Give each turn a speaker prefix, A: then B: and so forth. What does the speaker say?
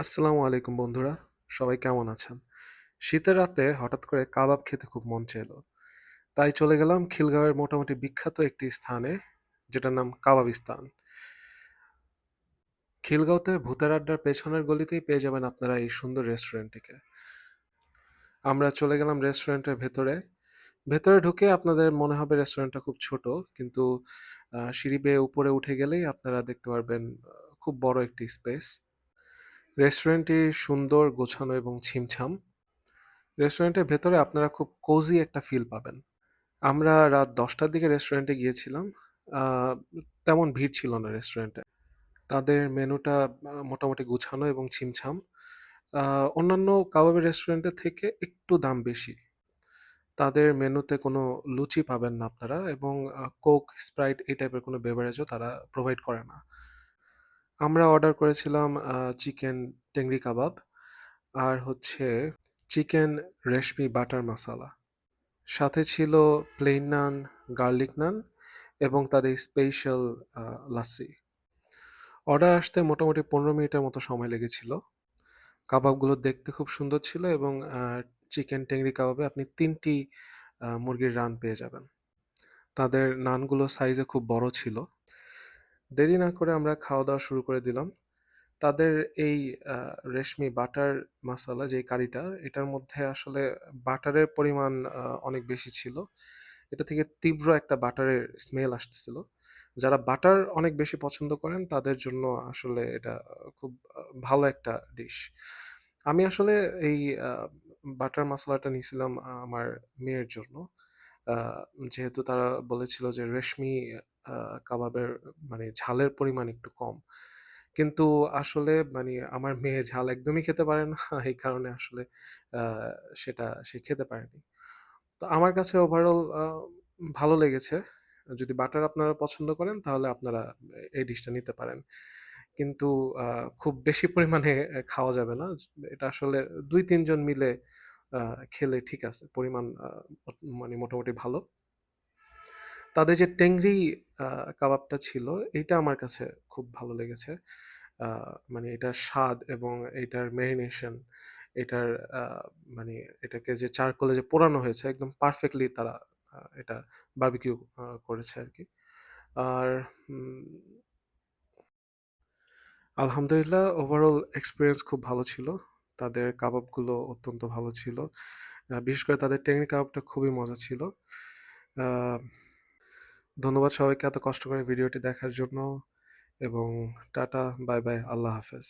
A: আসসালামু আলাইকুম বন্ধুরা, সবাই কেমন আছেন? শীতের রাতে হঠাৎ করে কাবাব খেতে খুব মন চাইলো। তাই চলে গেলাম খিলগাঁওয়ের মোটামুটি বিখ্যাত একটি স্থানে, যেটার নাম কাবাবিস্তান। খিলগাঁওতে ভূতের আড্ডার পেছনের গলিতেই পেয়ে যাবেন আপনারা এই সুন্দর রেস্টুরেন্টটিকে। আমরা চলে গেলাম রেস্টুরেন্টের ভেতরে। ভেতরে ঢুকে আপনাদের মনে হবে রেস্টুরেন্টটা খুব ছোট, কিন্তু সিঁড়ি বেয়ে উপরে উঠে গেলেই আপনারা দেখতে পারবেন খুব বড় একটি স্পেস। রেস্টুরেন্টটি সুন্দর, গোছানো এবং ছিমছাম। রেস্টুরেন্টের ভেতরে আপনারা খুব কোজি একটা ফিল পাবেন। আমরা রাত 10টার দিকে রেস্টুরেন্টে গিয়েছিলাম। আহ, তেমন ভিড় ছিল না রেস্টুরেন্টে। তাদের মেনুটা মোটামুটি গুছানো এবং ছিমছাম। অন্যান্য কাবাবের রেস্টুরেন্টের থেকে একটু দাম বেশি। তাদের মেনুতে কোনো লুচি পাবেন না আপনারা, এবং কোক, স্প্রাইট এই টাইপের কোনো বেভারেজও তারা প্রোভাইড করে না। আমরা অর্ডার করেছিলাম চিকেন টেংরি কাবাব, আর হচ্ছে চিকেন রেশমি বাটার মশালা। সাথে ছিল প্লেন নান, গার্লিক নান এবং তাদের স্পেশাল লাচ্ছি। অর্ডার আসতে মোটামুটি 15 মিনিটের মতো সময় লেগেছিল। কাবাবগুলো দেখতে খুব সুন্দর ছিল, এবং চিকেন টেংরি কাবাবে আপনি 3টি মুরগির রান পেয়ে যাবেন। তাদের নানগুলো সাইজে খুব বড় ছিল। দেরি না করে আমরা খাওয়া দাওয়া শুরু করে দিলাম। তাদের এই রেশমি বাটার মাসালা, যে কারিটা, এটার মধ্যে আসলে বাটারের পরিমাণ অনেক বেশি ছিল। এটা থেকে তীব্র একটা বাটারের স্মেল আসতেছিল। যারা বাটার অনেক বেশি পছন্দ করেন তাদের জন্য আসলে এটা খুব ভালো একটা ডিশ। আমি আসলে এই বাটার মশলাটা নিয়েছিলাম আমার মেয়ের জন্য। আহ, যেহেতু তারা বলেছিল যে রেশমি কাবাবের মানে ঝালের পরিমাণ একটু কম, কিন্তু আসলে মানে আমার মেয়ে ঝাল একদমই খেতে পারে না। এই কারণে আসলে আহ, সেটা সে খেতে পারেনি। তো আমার কাছে ওভারঅল ভালো লেগেছে। যদি বাটার আপনারা পছন্দ করেন তাহলে আপনারা এই ডিশটা নিতে পারেন, কিন্তু খুব বেশি পরিমাণে খাওয়া যাবে না। এটা আসলে 2-3 জন মিলে খেলে ঠিক আছে, পরিমাণ মানে মোটামুটি ভালো। তাদের যে টেংরি কাবাবটা ছিল, এটা আমার কাছে খুব ভালো লেগেছে। মানে এটার স্বাদ এবং এটার ম্যারিনেশন, এটার আহ, মানে এটাকে যে চারকোলে যে পোড়ানো হয়েছে একদম পারফেক্টলি তারা এটা বারবিকিউ করেছে আর কি। আর উম, আলহামদুলিল্লাহ, ওভারঅল এক্সপিরিয়েন্স খুব ভালো ছিল। তাদের কাবাবগুলো অত্যন্ত ভালো ছিল। বিশেষ করে তাদের টেংরি কাবাবটা খুবই মজা ছিল। আহ, ধন্যবাদ সবাইকে এত কষ্ট করে ভিডিওটি দেখার জন্য, এবং টাটা, বাই বাই, আল্লাহ হাফেজ।